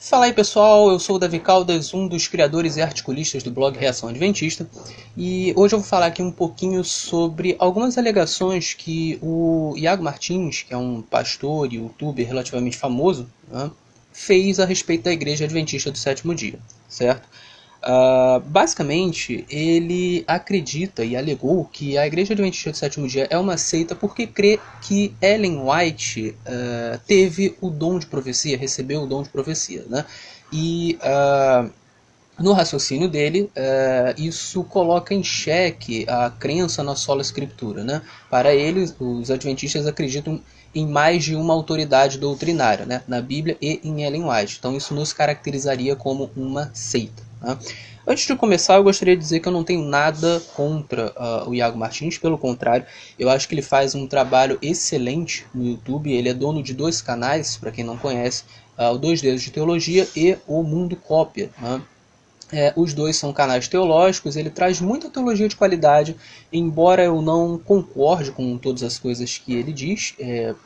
Fala aí pessoal, eu sou o Davi Caldas, um dos criadores e articulistas do blog Reação Adventista, e hoje eu vou falar aqui um pouquinho sobre algumas alegações que o Iago Martins, que é um pastor e youtuber relativamente famoso, né, fez a respeito da Igreja Adventista do Sétimo Dia, certo? Basicamente, ele acredita e alegou que a Igreja Adventista do Sétimo Dia é uma seita porque crê que Ellen White teve o dom de profecia, recebeu o dom de profecia, né? E no raciocínio dele, isso coloca em xeque a crença na sola escritura, né? Para eles, os adventistas acreditam em mais de uma autoridade doutrinária, né? Na Bíblia e em Ellen White. Então isso nos caracterizaria como uma seita, né? Antes de começar, eu gostaria de dizer que eu não tenho nada contra o Iago Martins, pelo contrário, eu acho que ele faz um trabalho excelente no YouTube. Ele é dono de 2 canais, para quem não conhece, o Dois Dedos de Teologia e o Mundo Cópia, né? Os dois são canais teológicos, ele traz muita teologia de qualidade, embora eu não concorde com todas as coisas que ele diz.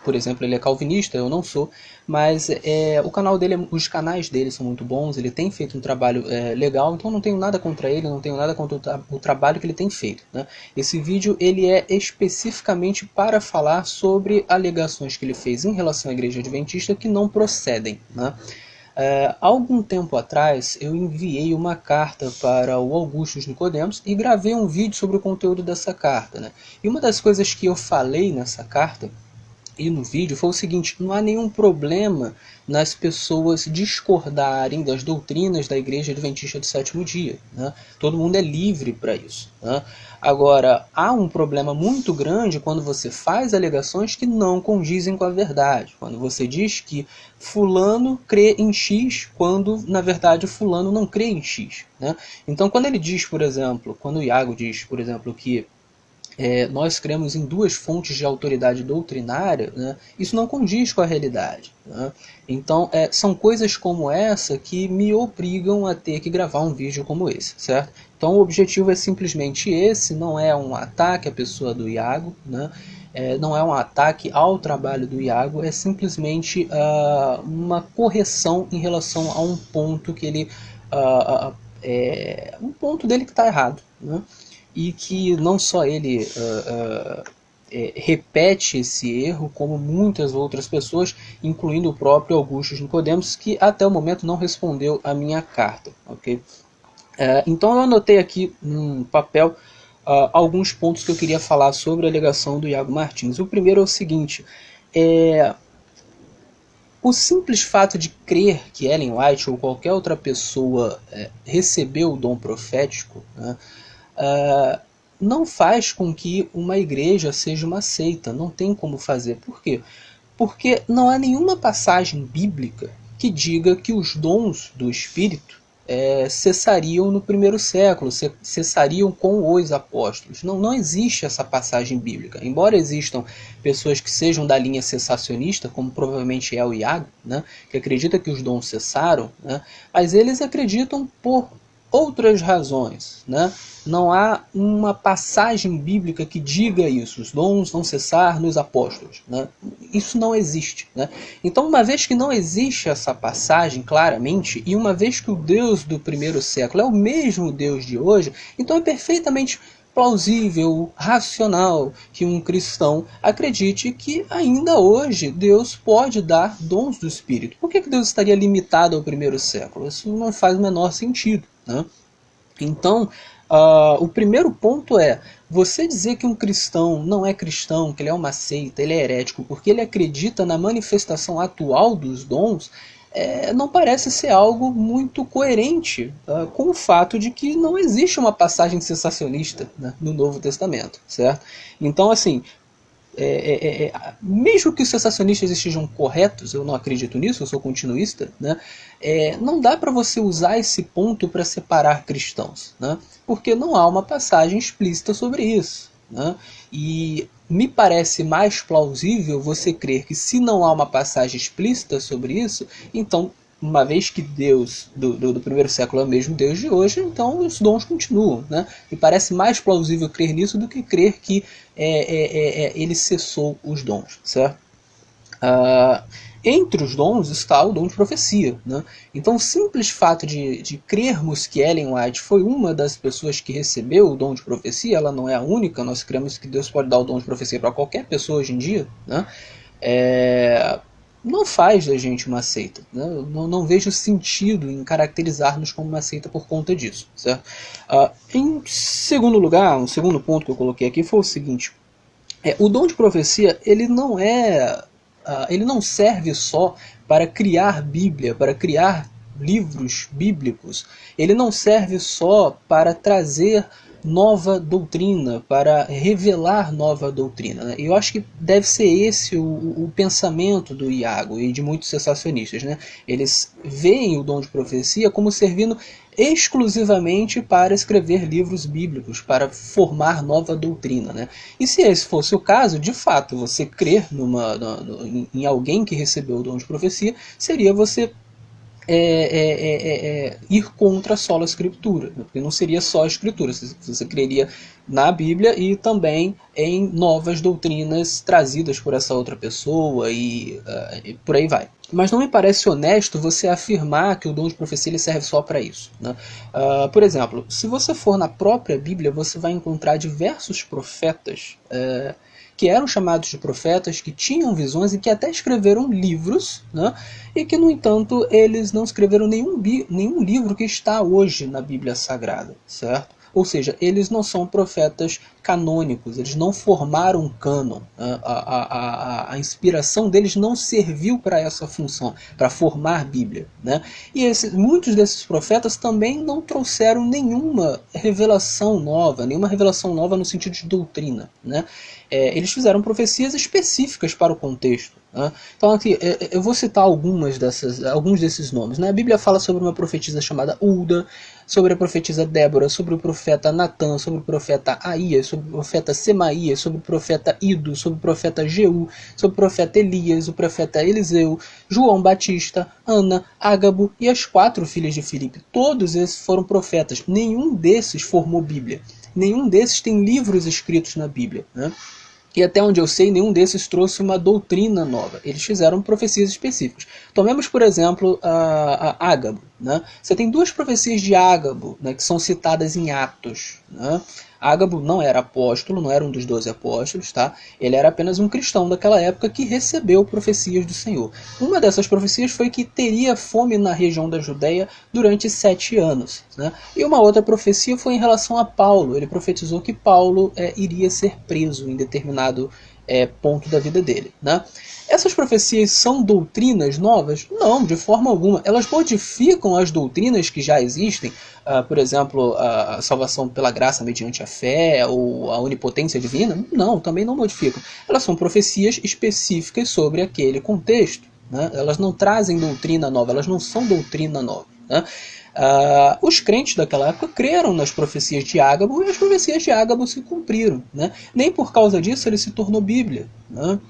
Por exemplo, ele é calvinista, eu não sou, mas o canal dele, os canais dele são muito bons, ele tem feito um trabalho legal, então não tenho nada contra ele, não tenho nada contra o trabalho que ele tem feito, né? Esse vídeo ele é especificamente para falar sobre alegações que ele fez em relação à Igreja Adventista que não procedem, né? Há algum tempo atrás eu enviei uma carta para o Augustus Nicodemos e gravei um vídeo sobre o conteúdo dessa carta, né? E uma das coisas que eu falei nessa carta e no vídeo foi o seguinte: não há nenhum problema nas pessoas discordarem das doutrinas da Igreja Adventista do Sétimo Dia, né? Todo mundo é livre para isso, né? Agora, há um problema muito grande quando você faz alegações que não condizem com a verdade. Quando você diz que fulano crê em X, quando na verdade fulano não crê em X, né? Então quando ele diz, por exemplo, quando o Iago diz, por exemplo, que nós cremos em 2 fontes de autoridade doutrinária, né? Isso não condiz com a realidade, né? Então são coisas como essa que me obrigam a ter que gravar um vídeo como esse, certo? Então o objetivo é simplesmente esse, não é um ataque à pessoa do Iago, né? Não é um ataque ao trabalho do Iago, é simplesmente uma correção em relação a um ponto que ele um ponto dele que está errado, né? E que não só ele repete esse erro, como muitas outras pessoas, incluindo o próprio Augustus Nicodemos, que até o momento não respondeu a minha carta, ok? Então eu anotei aqui num papel alguns pontos que eu queria falar sobre a alegação do Iago Martins. O primeiro é o seguinte: o simples fato de crer que Ellen White ou qualquer outra pessoa recebeu o dom profético, né, não faz com que uma igreja seja uma seita. Não tem como fazer. Por quê? Porque não há nenhuma passagem bíblica que diga que os dons do Espírito cessariam no primeiro século, cessariam com os apóstolos. Não existe essa passagem bíblica. Embora existam pessoas que sejam da linha cessacionista, como provavelmente é o Iago, né, que acredita que os dons cessaram, né, mas eles acreditam por outras razões, né? Não há uma passagem bíblica que diga isso, os dons vão cessar nos apóstolos, né? Isso não existe, né? Então, uma vez que não existe essa passagem claramente, e uma vez que o Deus do primeiro século é o mesmo Deus de hoje, então é perfeitamente plausível, racional, que um cristão acredite que ainda hoje Deus pode dar dons do Espírito. Por que Deus estaria limitado ao primeiro século? Isso não faz o menor sentido, né? Então, o primeiro ponto é: você dizer que um cristão não é cristão, que ele é uma seita, ele é herético, porque ele acredita na manifestação atual dos dons, não parece ser algo muito coerente com o fato de que não existe uma passagem cessacionista, né, no Novo Testamento, certo? Então, assim, mesmo que os cessacionistas estejam corretos, eu não acredito nisso, eu sou continuista, né? Não dá para você usar esse ponto para separar cristãos, né? Porque não há uma passagem explícita sobre isso, né? E me parece mais plausível você crer que, se não há uma passagem explícita sobre isso, então, uma vez que Deus do primeiro século é o mesmo Deus de hoje, então os dons continuam, né? E parece mais plausível crer nisso do que crer que ele cessou os dons, certo? Uh, Entre os dons está o dom de profecia, né? Então, o simples fato de crermos que Ellen White foi uma das pessoas que recebeu o dom de profecia, ela não é a única, nós cremos que Deus pode dar o dom de profecia para qualquer pessoa hoje em dia, né? Não faz da gente uma seita, né? Eu não vejo sentido em caracterizar-nos como uma seita por conta disso, certo? Em segundo lugar, um segundo ponto que eu coloquei aqui foi o seguinte: o dom de profecia ele não serve só para criar Bíblia, para criar livros bíblicos. Ele não serve só para trazer nova doutrina, para revelar nova doutrina, né? Eu acho que deve ser esse o pensamento do Iago e de muitos cessacionistas, né? Eles veem o dom de profecia como servindo exclusivamente para escrever livros bíblicos, para formar nova doutrina, né? E se esse fosse o caso, de fato, você crer em alguém que recebeu o dom de profecia, seria você ir contra a sola escritura, né? Porque não seria só a escritura, você creria na Bíblia e também em novas doutrinas trazidas por essa outra pessoa e por aí vai. Mas não me parece honesto você afirmar que o dom de profecia ele serve só para isso, né? Por exemplo, se você for na própria Bíblia, você vai encontrar diversos profetas que eram chamados de profetas, que tinham visões e que até escreveram livros, né? E que, no entanto, eles não escreveram nenhum livro que está hoje na Bíblia Sagrada, certo? Ou seja, eles não são profetas canônicos, eles não formaram um cânon. A inspiração deles não serviu para essa função, para formar Bíblia, né? E muitos desses profetas também não trouxeram nenhuma revelação nova no sentido de doutrina, né? Eles fizeram profecias específicas para o contexto, né? Então aqui, eu vou citar alguns desses nomes, né? A Bíblia fala sobre uma profetisa chamada Hulda, sobre a profetisa Débora, sobre o profeta Natã, sobre o profeta Aías, sobre o profeta Semaías, sobre o profeta Ido, sobre o profeta Jeú, sobre o profeta Elias, o profeta Eliseu, João Batista, Ana, Ágabo e as 4 filhas de Filipe. Todos esses foram profetas. Nenhum desses formou Bíblia. Nenhum desses tem livros escritos na Bíblia, né? E até onde eu sei, nenhum desses trouxe uma doutrina nova. Eles fizeram profecias específicas. Tomemos, por exemplo, a Ágabo, né? Você tem 2 profecias de Ágabo, né, que são citadas em Atos, né? Ágabo não era apóstolo, não era um dos 12 apóstolos, tá? Ele era apenas um cristão daquela época que recebeu profecias do Senhor. Uma dessas profecias foi que teria fome na região da Judéia durante 7 anos, né? E uma outra profecia foi em relação a Paulo. Ele profetizou que Paulo iria ser preso em determinado ponto da vida dele, né? Essas profecias são doutrinas novas? Não, de forma alguma. Elas modificam as doutrinas que já existem, por exemplo, a salvação pela graça mediante a fé, ou a onipotência divina? Não, também não modificam. Elas são profecias específicas sobre aquele contexto, né? Elas não trazem doutrina nova, elas não são doutrina nova, né? Os crentes daquela época creram nas profecias de Ágabo e as profecias de Ágabo se cumpriram, né? Nem por causa disso ele se tornou Bíblia, né?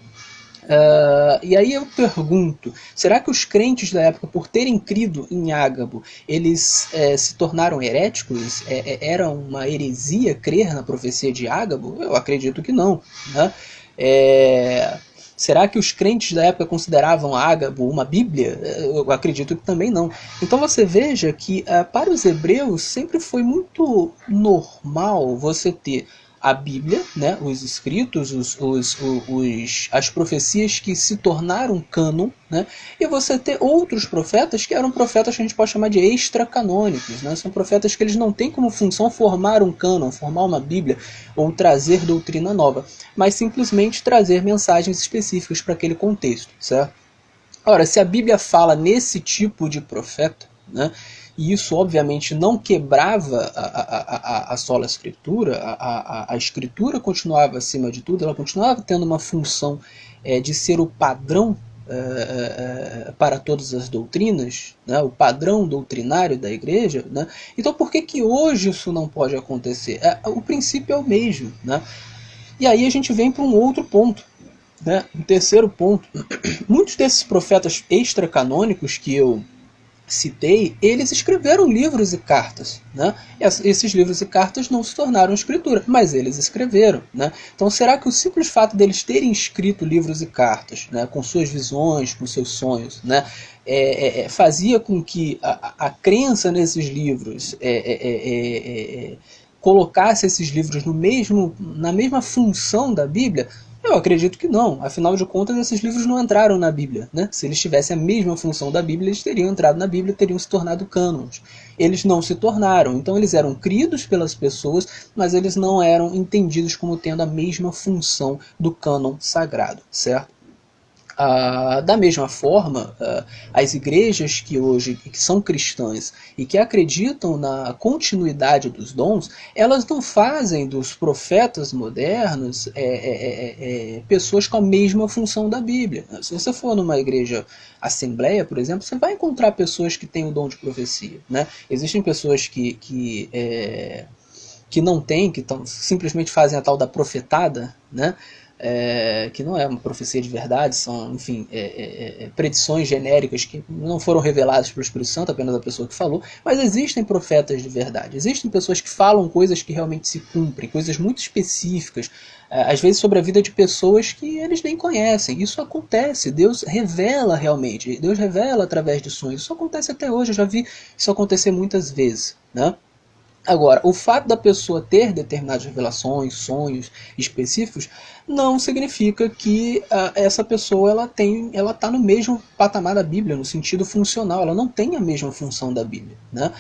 E aí eu pergunto, será que os crentes da época, por terem crido em Ágabo, eles se tornaram heréticos? Era uma heresia crer na profecia de Ágabo? Eu acredito que não, né? Será que os crentes da época consideravam Ágabo uma Bíblia? Eu acredito que também não. Então você veja que para os hebreus sempre foi muito normal você ter a Bíblia, né, os escritos, as profecias que se tornaram cânon, né, e você ter outros profetas que eram profetas que a gente pode chamar de extracanônicos, né, são profetas que eles não têm como função formar um cânon, formar uma Bíblia ou trazer doutrina nova, mas simplesmente trazer mensagens específicas para aquele contexto, certo? Ora, se a Bíblia fala nesse tipo de profeta, né, e isso obviamente não quebrava a sola escritura, a escritura continuava acima de tudo, ela continuava tendo uma função de ser o padrão para todas as doutrinas, né, o padrão doutrinário da igreja, né? Então por que hoje isso não pode acontecer? O princípio é o mesmo, né? E aí a gente vem para um outro ponto, né? Um terceiro ponto. Muitos desses profetas extracanônicos que eu citei, eles escreveram livros e cartas, né? Esses livros e cartas não se tornaram escritura, mas eles escreveram, né? Então será que o simples fato deles terem escrito livros e cartas, né, com suas visões, com seus sonhos, né, fazia com que a crença nesses livros colocasse esses livros na mesma função da Bíblia? Eu acredito que não. Afinal de contas, esses livros não entraram na Bíblia, né? Se eles tivessem a mesma função da Bíblia, eles teriam entrado na Bíblia e teriam se tornado cânones. Eles não se tornaram. Então eles eram cridos pelas pessoas, mas eles não eram entendidos como tendo a mesma função do cânon sagrado, certo? Da mesma forma, as igrejas que hoje que são cristãs e que acreditam na continuidade dos dons, elas não fazem dos profetas modernos pessoas com a mesma função da Bíblia. Se você for numa igreja assembleia, por exemplo, você vai encontrar pessoas que têm o dom de profecia, né? Existem pessoas que não têm, que simplesmente fazem a tal da profetada, né? Que não é uma profecia de verdade, são, enfim, predições genéricas que não foram reveladas pelo Espírito Santo, apenas a pessoa que falou, mas existem profetas de verdade, existem pessoas que falam coisas que realmente se cumprem, coisas muito específicas, às vezes sobre a vida de pessoas que eles nem conhecem. Isso acontece, Deus revela realmente, Deus revela através de sonhos, isso acontece até hoje, eu já vi isso acontecer muitas vezes, né? Agora, o fato da pessoa ter determinadas revelações, sonhos específicos, não significa que essa pessoa ela está no mesmo patamar da Bíblia, no sentido funcional. Ela não tem a mesma função da Bíblia, né?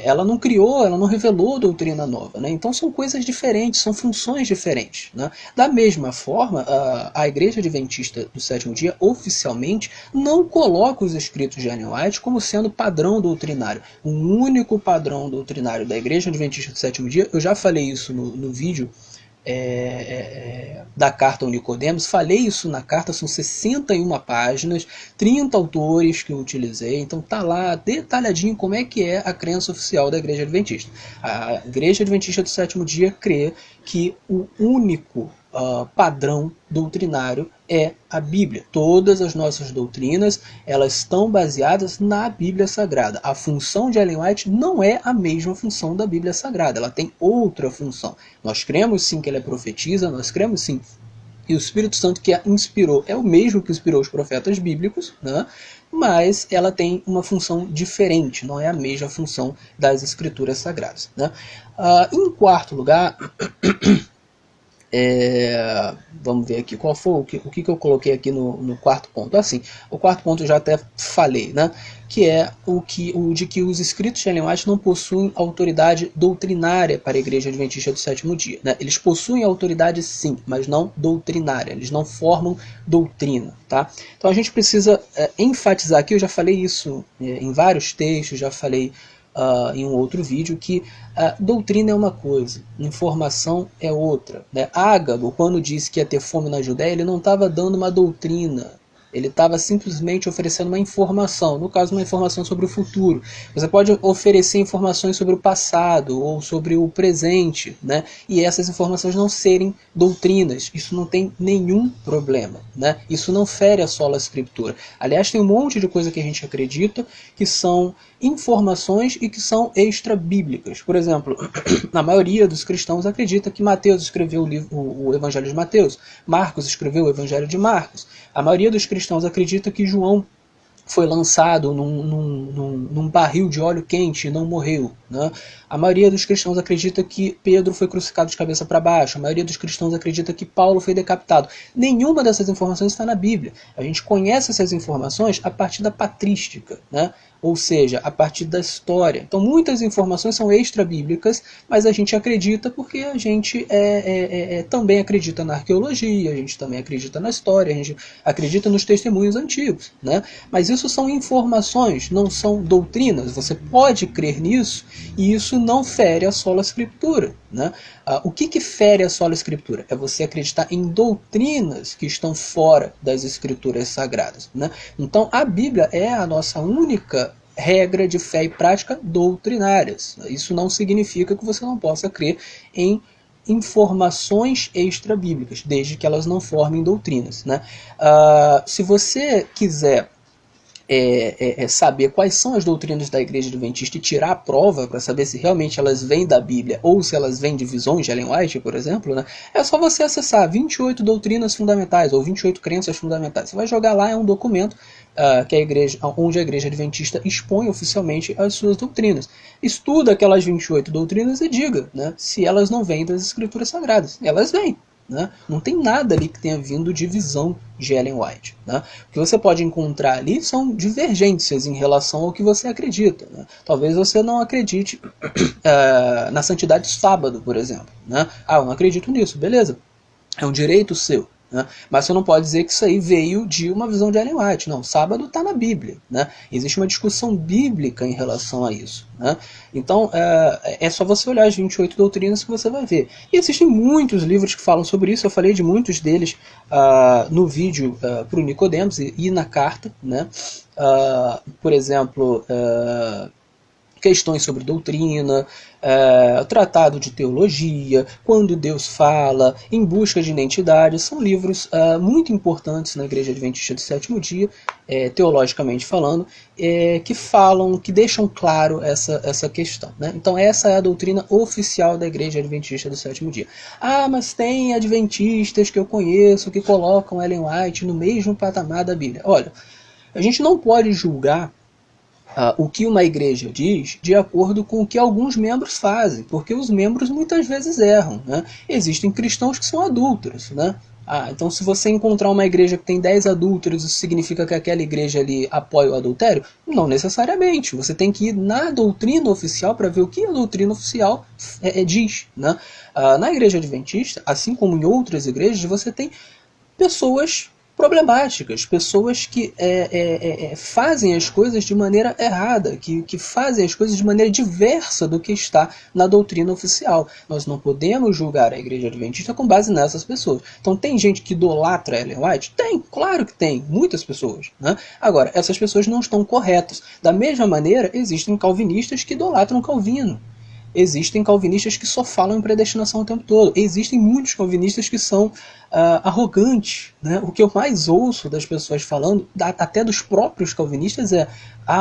Ela não criou, ela não revelou doutrina nova, né? Então são coisas diferentes, são funções diferentes, né? Da mesma forma, a Igreja Adventista do Sétimo Dia, oficialmente, não coloca os escritos de Ellen White como sendo padrão doutrinário. O único padrão doutrinário da Igreja Adventista do Sétimo Dia, eu já falei isso no vídeo da carta ao Nicodemos, falei isso na carta, são 61 páginas, 30 autores que eu utilizei, então tá lá detalhadinho como é que é a crença oficial da Igreja Adventista. A Igreja Adventista do Sétimo Dia crê que o único padrão doutrinário é a Bíblia. Todas as nossas doutrinas, elas estão baseadas na Bíblia Sagrada. A função de Ellen White não é a mesma função da Bíblia Sagrada, ela tem outra função. Nós cremos sim que ela profetiza, nós cremos sim que o Espírito Santo que a inspirou é o mesmo que inspirou os profetas bíblicos, né? Mas ela tem uma função diferente, não é a mesma função das Escrituras Sagradas, né? Em quarto lugar, vamos ver aqui qual foi o que eu coloquei aqui no quarto ponto. Assim, o quarto ponto eu já até falei, né? Que é o de que os escritos de Ellen White não possuem autoridade doutrinária para a Igreja Adventista do Sétimo Dia, né? Eles possuem autoridade sim, mas não doutrinária, eles não formam doutrina, tá? Então a gente precisa enfatizar aqui, eu já falei isso em vários textos, já falei em um outro vídeo, que doutrina é uma coisa, informação é outra, né? Ágabo, quando disse que ia ter fome na Judéia, ele não estava dando uma doutrina, ele estava simplesmente oferecendo uma informação, no caso uma informação sobre o futuro. Você pode oferecer informações sobre o passado ou sobre o presente, né? E essas informações não serem doutrinas, isso não tem nenhum problema, né? Isso não fere a sola escritura. Aliás, tem um monte de coisa que a gente acredita que são informações e que são extra-bíblicas. Por exemplo, a maioria dos cristãos acredita que Mateus escreveu o Evangelho de Mateus, Marcos escreveu o Evangelho de Marcos. A maioria dos cristãos acredita que João foi lançado num barril de óleo quente e não morreu, né? A maioria dos cristãos acredita que Pedro foi crucificado de cabeça para baixo. A maioria dos cristãos acredita que Paulo foi decapitado. Nenhuma dessas informações está na Bíblia. A gente conhece essas informações a partir da patrística, né? Ou seja, a partir da história. Então muitas informações são extra-bíblicas, mas a gente acredita porque a gente também acredita na arqueologia, a gente também acredita na história, a gente acredita nos testemunhos antigos, né? Mas isso são informações, não são doutrinas. Você pode crer nisso e isso não fere a sola escritura, né? O que fere a sola escritura? É você acreditar em doutrinas que estão fora das escrituras sagradas, né? Então a Bíblia é a nossa única regra de fé e prática doutrinárias. Isso não significa que você não possa crer em informações extra-bíblicas, desde que elas não formem doutrinas, né? Se você quiser saber quais são as doutrinas da Igreja Adventista e tirar a prova para saber se realmente elas vêm da Bíblia ou se elas vêm de visões de Ellen White, por exemplo, né? É só você acessar 28 doutrinas fundamentais ou 28 crenças fundamentais. Você vai jogar lá, é um documento que onde a Igreja Adventista expõe oficialmente as suas doutrinas. Estuda aquelas 28 doutrinas e diga, né, se elas não vêm das Escrituras Sagradas. Elas vêm. Né? Não tem nada ali que tenha vindo de visão de Ellen White. Né? O que você pode encontrar ali são divergências em relação ao que você acredita. Né? Talvez você não acredite na santidade do sábado, por exemplo. Né? Eu não acredito nisso, beleza. É um direito seu. Né? Mas você não pode dizer que isso aí veio de uma visão de Ellen White. Não, sábado está na Bíblia. Né? Existe uma discussão bíblica em relação a isso. Né? Então, é só você olhar as 28 doutrinas que você vai ver. E existem muitos livros que falam sobre isso. Eu falei de muitos deles no vídeo para o Nicodemos e na carta. Né? Por exemplo, questões sobre doutrina, tratado de teologia, quando Deus fala, em busca de identidade, são livros muito importantes na Igreja Adventista do Sétimo Dia, teologicamente falando, que deixam claro essa questão. Né? Então essa é a doutrina oficial da Igreja Adventista do Sétimo Dia. Mas tem adventistas que eu conheço que colocam Ellen White no mesmo patamar da Bíblia. Olha, a gente não pode julgar o que uma igreja diz de acordo com o que alguns membros fazem, porque os membros muitas vezes erram. Né? Existem cristãos que são adúlteros. Né? Então se você encontrar uma igreja que tem 10 adúlteros, isso significa que aquela igreja ali apoia o adultério? Não necessariamente. Você tem que ir na doutrina oficial para ver o que a doutrina oficial diz. Né? Na Igreja Adventista, assim como em outras igrejas, você tem pessoas problemáticas, pessoas que fazem as coisas de maneira errada, que fazem as coisas de maneira diversa do que está na doutrina oficial. Nós não podemos julgar a Igreja Adventista com base nessas pessoas. Então tem gente que idolatra Ellen White? Tem, claro que tem, muitas pessoas. Né? Agora, essas pessoas não estão corretas. Da mesma maneira, existem calvinistas que idolatram Calvino. Existem calvinistas que só falam em predestinação o tempo todo. Existem muitos calvinistas que são arrogantes. Né? O que eu mais ouço das pessoas falando, até dos próprios calvinistas,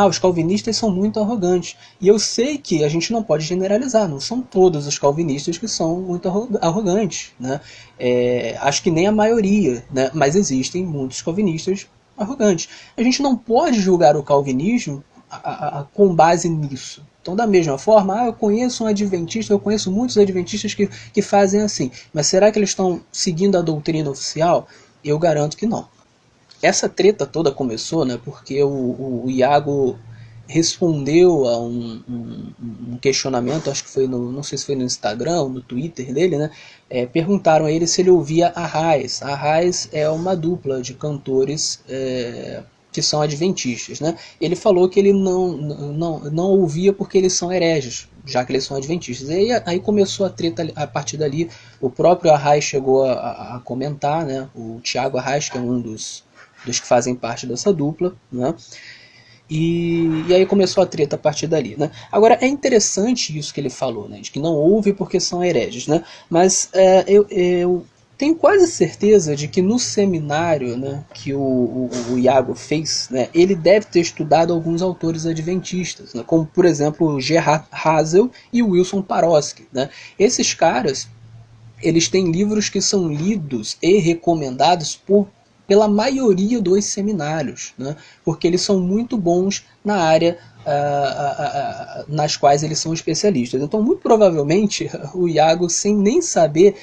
os calvinistas são muito arrogantes. E eu sei que a gente não pode generalizar, não são todos os calvinistas que são muito arrogantes. Né? Acho que nem a maioria, né? Mas existem muitos calvinistas arrogantes. A gente não pode julgar o calvinismo com base nisso. Então, da mesma forma, eu conheço um adventista, eu conheço muitos adventistas que fazem assim. Mas será que eles estão seguindo a doutrina oficial? Eu garanto que não. Essa treta toda começou, né, porque o Iago respondeu a um questionamento, acho que foi não sei se foi no Instagram ou no Twitter dele, né? Perguntaram a ele se ele ouvia Arraiz. Arraiz é uma dupla de cantores que são adventistas. Né? Ele falou que ele não ouvia porque eles são hereges, já que eles são adventistas. E aí começou a treta a partir dali. O próprio Arraiz chegou a comentar, né? O Tiago Arraiz, que é um dos que fazem parte dessa dupla, né? E aí começou a treta a partir dali. Né? Agora é interessante isso que ele falou, né? De que não ouve porque são hereges. Né? Mas eu tenho quase certeza de que no seminário, né, que o Iago fez, né, ele deve ter estudado alguns autores adventistas, né, como por exemplo o Gerhard Hazel e o Wilson Paroski. Né? Esses caras, eles têm livros que são lidos e recomendados pela maioria dos seminários, né, porque eles são muito bons na área nas quais eles são especialistas. Então muito provavelmente o Iago, sem nem saber,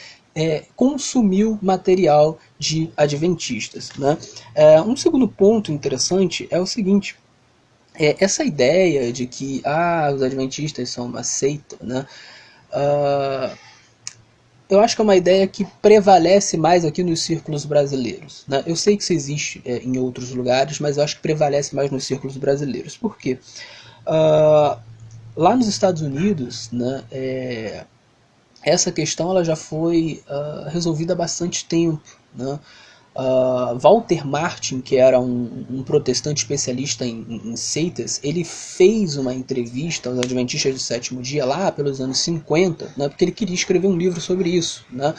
consumiu material de adventistas. Né? Um segundo ponto interessante é o seguinte: essa ideia de que os adventistas são uma seita, né? Eu acho que é uma ideia que prevalece mais aqui nos círculos brasileiros. Né? Eu sei que isso existe em outros lugares, mas eu acho que prevalece mais nos círculos brasileiros. Por quê? Lá nos Estados Unidos, né, essa questão ela já foi resolvida há bastante tempo. Né? Walter Martin, que era um protestante especialista em seitas, ele fez uma entrevista aos Adventistas do Sétimo Dia lá pelos anos 50, né, porque ele queria escrever um livro sobre isso. Né?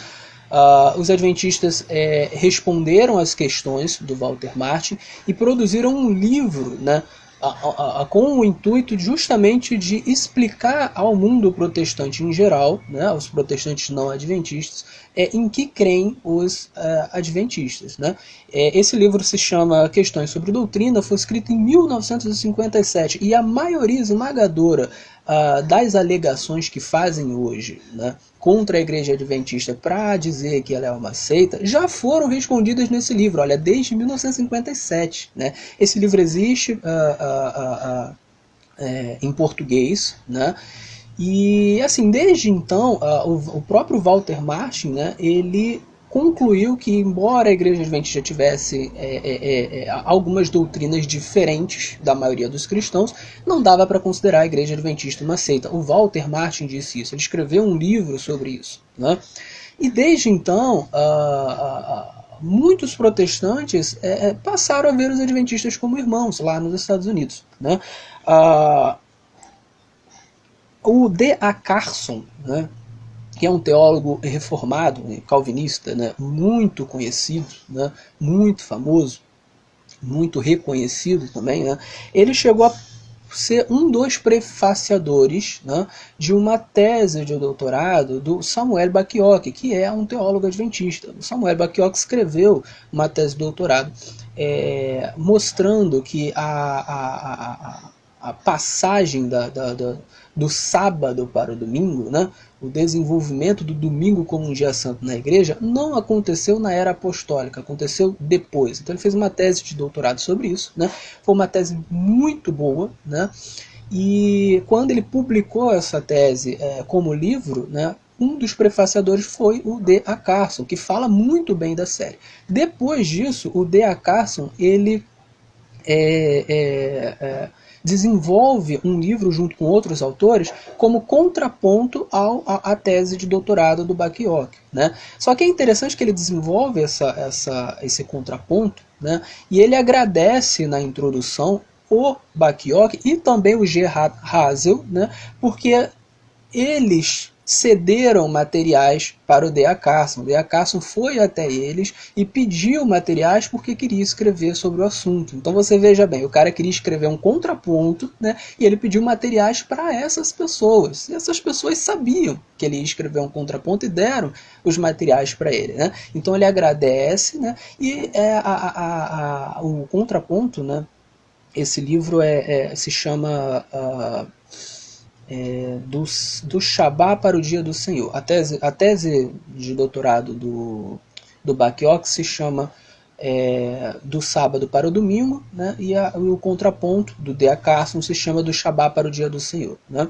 Os adventistas responderam às questões do Walter Martin e produziram um livro, né, com o intuito justamente de explicar ao mundo protestante em geral, né, aos protestantes não adventistas, em que creem os adventistas. Né? Esse livro se chama Questões sobre Doutrina, foi escrito em 1957 e a maioria esmagadora das alegações que fazem hoje, né, contra a Igreja Adventista para dizer que ela é uma seita, já foram respondidas nesse livro, olha, desde 1957. Né? Esse livro existe em português, né? E assim, desde então, o próprio Walter Martin, né, ele concluiu que, embora a Igreja Adventista tivesse algumas doutrinas diferentes da maioria dos cristãos, não dava para considerar a Igreja Adventista uma seita. O Walter Martin disse isso, ele escreveu um livro sobre isso. Né? E desde então, muitos protestantes passaram a ver os adventistas como irmãos lá nos Estados Unidos. Né? O D.A. Carson, né, que é um teólogo reformado, calvinista, né, muito conhecido, né, muito famoso, muito reconhecido também, né, ele chegou a ser um dos prefaciadores, né, de uma tese de doutorado do Samuel Bacchiocchi, que é um teólogo adventista. O Samuel Bacchiocchi escreveu uma tese de doutorado mostrando que a passagem do sábado para o domingo, né, o desenvolvimento do domingo como um dia santo na igreja, não aconteceu na era apostólica, aconteceu depois. Então ele fez uma tese de doutorado sobre isso, né, foi uma tese muito boa, né, e quando ele publicou essa tese como livro, né, um dos prefaciadores foi o D.A. Carson, que fala muito bem da série. Depois disso, o D.A. Carson, ele desenvolve um livro junto com outros autores como contraponto à tese de doutorado do Bacchiocchi. Né? Só que é interessante que ele desenvolve esse contraponto, né? E ele agradece na introdução o Bacchiocchi e também o Gerhard Hasel, né? Porque eles cederam materiais para o D.A. Carson. O D.A. Carson foi até eles e pediu materiais porque queria escrever sobre o assunto. Então você veja bem, o cara queria escrever um contraponto, né, e ele pediu materiais para essas pessoas. E essas pessoas sabiam que ele ia escrever um contraponto e deram os materiais para ele. Né? Então ele agradece, né, e o contraponto, né, esse livro se chama... do Shabá para o Dia do Senhor. A tese de doutorado do Bacchiocchi se chama do sábado para o domingo, né? E o contraponto do D.A. Carson se chama do Shabá para o Dia do Senhor. Né?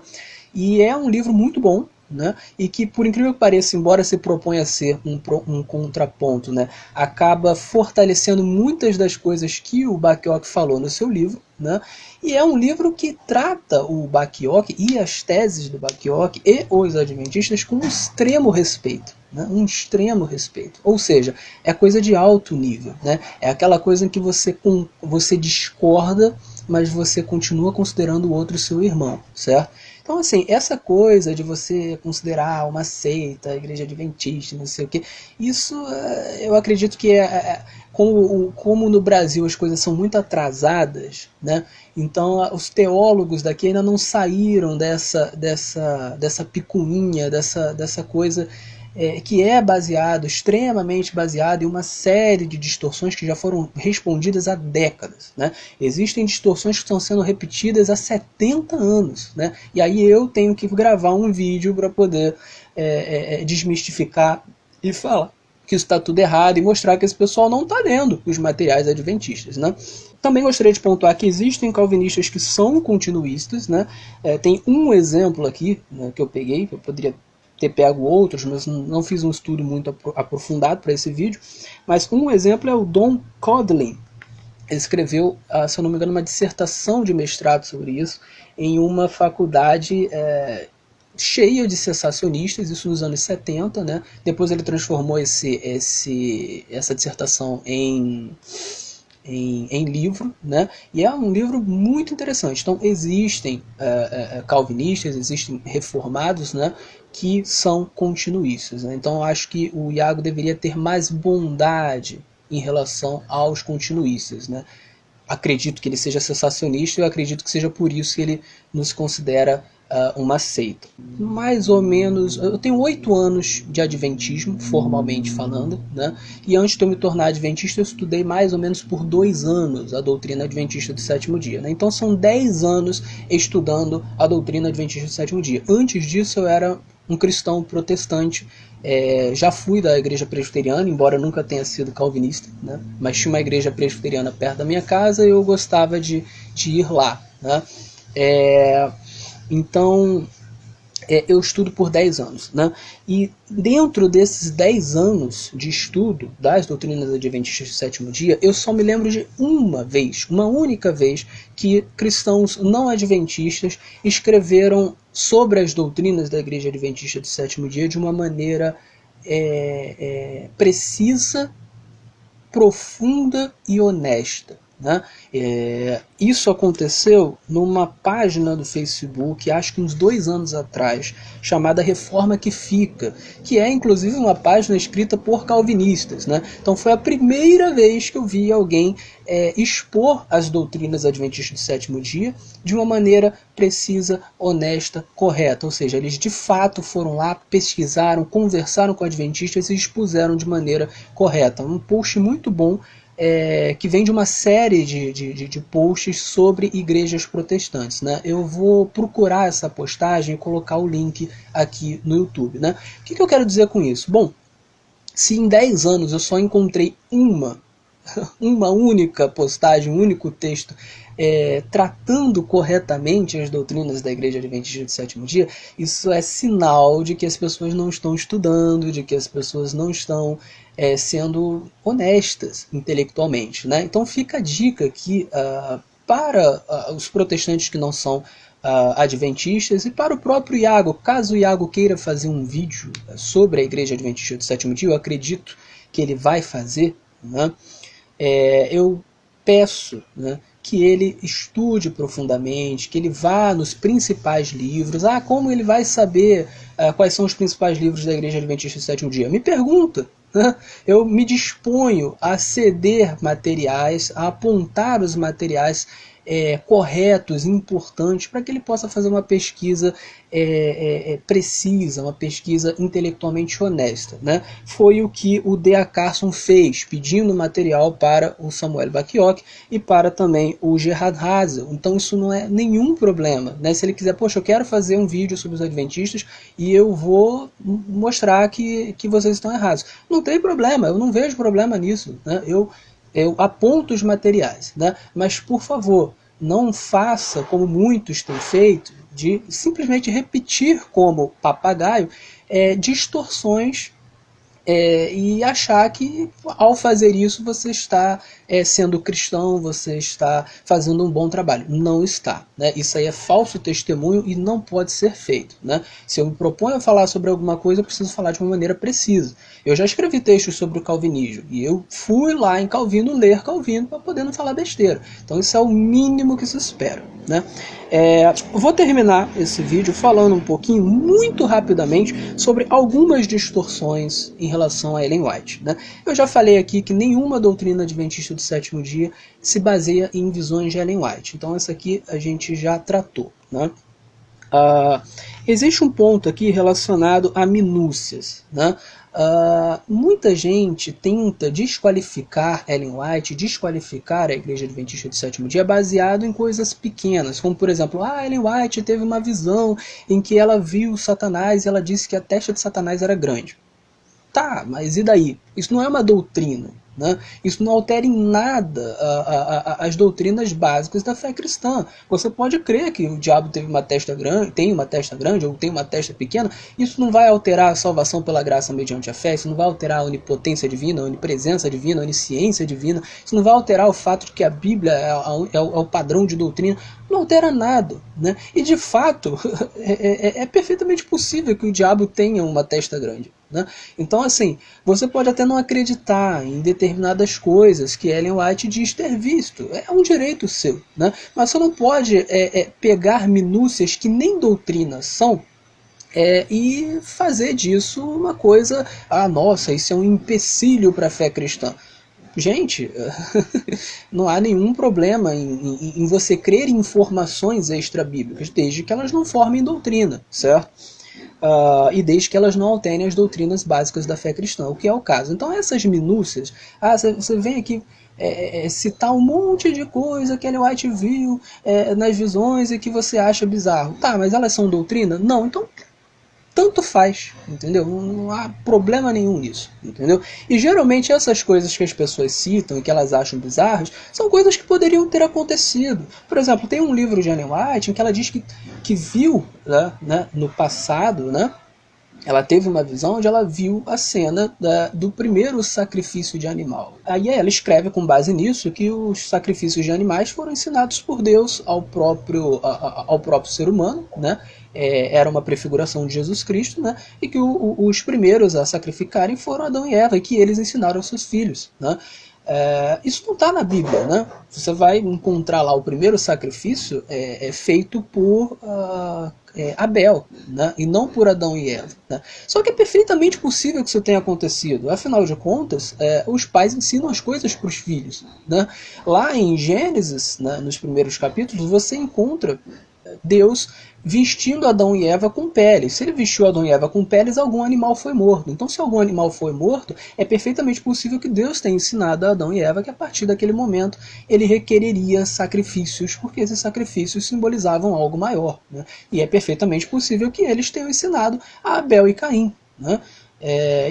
E é um livro muito bom, né? E que, por incrível que pareça, embora se proponha a ser um contraponto, né, acaba fortalecendo muitas das coisas que o Bacchiocchi falou no seu livro. Né? E é um livro que trata o Bacchiocchi e as teses do Bacchiocchi e os adventistas com um extremo respeito. Né? Um extremo respeito. Ou seja, é coisa de alto nível. Né? É aquela coisa em que você discorda, mas você continua considerando o outro seu irmão, certo? Então, assim, essa coisa de você considerar uma seita, a igreja adventista, não sei o quê, isso eu acredito que como no Brasil as coisas são muito atrasadas, né? Então os teólogos daqui ainda não saíram dessa picuinha, dessa coisa que é extremamente baseado em uma série de distorções que já foram respondidas há décadas. Né? Existem distorções que estão sendo repetidas há 70 anos. Né? E aí eu tenho que gravar um vídeo para poder desmistificar e falar que isso está tudo errado e mostrar que esse pessoal não está lendo os materiais adventistas. Né? Também gostaria de pontuar que existem calvinistas que são continuistas. Né? Tem um exemplo aqui, né, que eu peguei, que eu poderia ter pego outros, mas não fiz um estudo muito aprofundado para esse vídeo. Mas um exemplo é o Don Codlin. Ele escreveu, se eu não me engano, uma dissertação de mestrado sobre isso em uma faculdade cheia de cessacionistas, isso nos anos 70, né? Depois ele transformou essa dissertação em em livro, né? E é um livro muito interessante. Então existem calvinistas, existem reformados, né, que são continuistas, né? Então eu acho que o Iago deveria ter mais bondade em relação aos continuistas, né? Acredito que ele seja cessacionista e eu acredito que seja por isso que ele nos considera uma seita. Mais ou menos, eu tenho 8 anos de adventismo, formalmente falando, né? E antes de eu me tornar adventista, eu estudei mais ou menos por 2 anos a doutrina adventista do sétimo dia, né? Então são 10 anos estudando a doutrina adventista do sétimo dia. Antes disso eu era um cristão protestante, já fui da igreja presbiteriana, embora nunca tenha sido calvinista, né? Mas tinha uma igreja presbiteriana perto da minha casa e eu gostava de ir lá, né? Então, eu estudo por 10 anos, né? E dentro desses 10 anos de estudo das doutrinas adventistas do sétimo dia, eu só me lembro de uma única vez, que cristãos não adventistas escreveram sobre as doutrinas da igreja adventista do sétimo dia de uma maneira precisa, profunda e honesta, né? Isso aconteceu numa página do Facebook, acho que uns 2 anos atrás, chamada Reforma que Fica, que é inclusive uma página escrita por calvinistas, né? Então foi a primeira vez que eu vi alguém expor as doutrinas adventistas do sétimo dia de uma maneira precisa, honesta, correta. Ou seja, eles de fato foram lá, pesquisaram, conversaram com adventistas e expuseram de maneira correta. Um post muito bom, que vem de uma série de posts sobre igrejas protestantes, né? Eu vou procurar essa postagem e colocar o link aqui no YouTube, né? O que eu quero dizer com isso? Bom, se em 10 anos eu só encontrei uma única postagem, um único texto tratando corretamente as doutrinas da Igreja Adventista do sétimo dia, isso é sinal de que as pessoas não estão estudando, de que as pessoas não estão sendo honestas intelectualmente, né? Então fica a dica aqui para os protestantes que não são adventistas e para o próprio Iago, caso o Iago queira fazer um vídeo sobre a Igreja Adventista do sétimo dia, eu acredito que ele vai fazer, né? Eu peço, né, que ele estude profundamente, que ele vá nos principais livros. Como ele vai saber quais são os principais livros da Igreja Adventista do sétimo dia? Me pergunta. Eu me disponho a ceder materiais, a apontar os materiais corretos, importantes, para que ele possa fazer uma pesquisa precisa, uma pesquisa intelectualmente honesta, né? Foi o que o D.A. Carson fez, pedindo material para o Samuel Bacchiocchi e para também o Gerhard Hasel. Então isso não é nenhum problema, né? Se ele quiser, poxa, eu quero fazer um vídeo sobre os adventistas e eu vou mostrar que vocês estão errados. Não tem problema, eu não vejo problema nisso, né? Eu aponto os materiais, né? Mas, por favor, não faça como muitos têm feito, de simplesmente repetir como papagaio distorções e achar que ao fazer isso você está sendo cristão, você está fazendo um bom trabalho. Não está, né? Isso aí é falso testemunho e não pode ser feito, né? Se eu me proponho a falar sobre alguma coisa, eu preciso falar de uma maneira precisa. Eu já escrevi textos sobre o calvinismo e eu fui lá em Calvino ler Calvino para poder não falar besteira. Então isso é o mínimo que se espera, né? Vou terminar esse vídeo falando um pouquinho, muito rapidamente, sobre algumas distorções em relação a Ellen White, né? Eu já falei aqui que nenhuma doutrina adventista do sétimo dia se baseia em visões de Ellen White. Então essa aqui a gente já tratou, né? Existe um ponto aqui relacionado a minúcias, né? Muita gente tenta desqualificar Ellen White, desqualificar a Igreja Adventista do sétimo dia baseado em coisas pequenas, como por exemplo, Ellen White teve uma visão em que ela viu Satanás e ela disse que a testa de Satanás era grande. Tá, mas e daí? Isso não é uma doutrina, né? Isso não altera em nada as doutrinas básicas da fé cristã. Você pode crer que o diabo teve uma testa grande, tem uma testa grande ou tem uma testa pequena. Isso não vai alterar a salvação pela graça mediante a fé. Isso não vai alterar a onipotência divina, a onipresença divina, a onisciência divina. Isso não vai alterar o fato de que a Bíblia é o padrão de doutrina. Não altera nada, né? E de fato é perfeitamente possível que o diabo tenha uma testa grande, né? Então, assim, você pode até não acreditar em determinadas coisas que Ellen White diz ter visto. É um direito seu, né? Mas você não pode pegar minúcias que nem doutrinas são e fazer disso uma coisa, nossa, isso é um empecilho para a fé cristã. Gente, não há nenhum problema em você crer em informações extra-bíblicas, desde que elas não formem doutrina, certo? E desde que elas não alterem as doutrinas básicas da fé cristã, o que é o caso. Então essas minúcias, você vem aqui citar um monte de coisa que Ellen White viu nas visões e que você acha bizarro. Tá, mas elas são doutrina? Não, então tanto faz, entendeu? Não há problema nenhum nisso, entendeu? E geralmente essas coisas que as pessoas citam e que elas acham bizarras são coisas que poderiam ter acontecido. Por exemplo, tem um livro de Ellen White em que ela diz que viu, né, no passado, né, ela teve uma visão onde ela viu a cena do primeiro sacrifício de animal. Aí ela escreve com base nisso que os sacrifícios de animais foram ensinados por Deus ao próprio ser humano, né? Era uma prefiguração de Jesus Cristo, né? E que os primeiros a sacrificarem foram Adão e Eva, e que eles ensinaram aos seus filhos, né? Isso não está na Bíblia, né? Você vai encontrar lá o primeiro sacrifício feito por Abel, né? E não por Adão e Eva, né? Só que é perfeitamente possível que isso tenha acontecido. Afinal de contas, os pais ensinam as coisas para os filhos, né? Lá em Gênesis, né, nos primeiros capítulos, você encontra Deus vestindo Adão e Eva com peles. Se ele vestiu Adão e Eva com peles, algum animal foi morto. Então, se algum animal foi morto, é perfeitamente possível que Deus tenha ensinado a Adão e Eva que a partir daquele momento ele requereria sacrifícios, porque esses sacrifícios simbolizavam algo maior, né? E é perfeitamente possível que eles tenham ensinado a Abel e Caim, né?